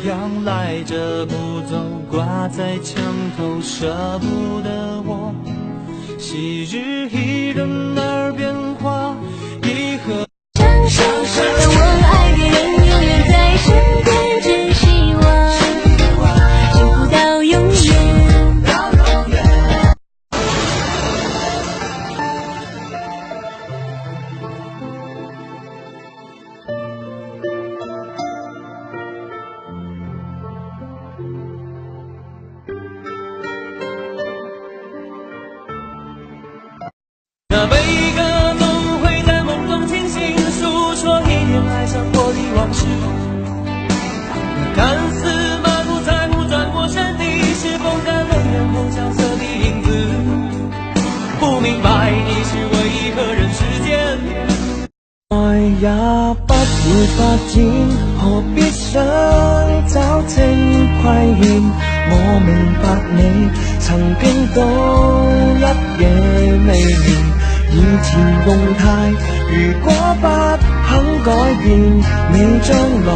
样赖着不走，挂在墙头舍不得我。昔日一人耳边话，一盒唱首让我爱的人永远在身边，只希望幸福到永远。那每一个都会在梦中清醒，诉说一点爱上过的往事。看似满不在乎，转过身你是风干了眼后萧瑟的影子。不明白你是为何人世间，愛也不會發展，何必想找清虧欠？我明白你曾經都一夜未眠。以前動態，如果不肯改變，你將來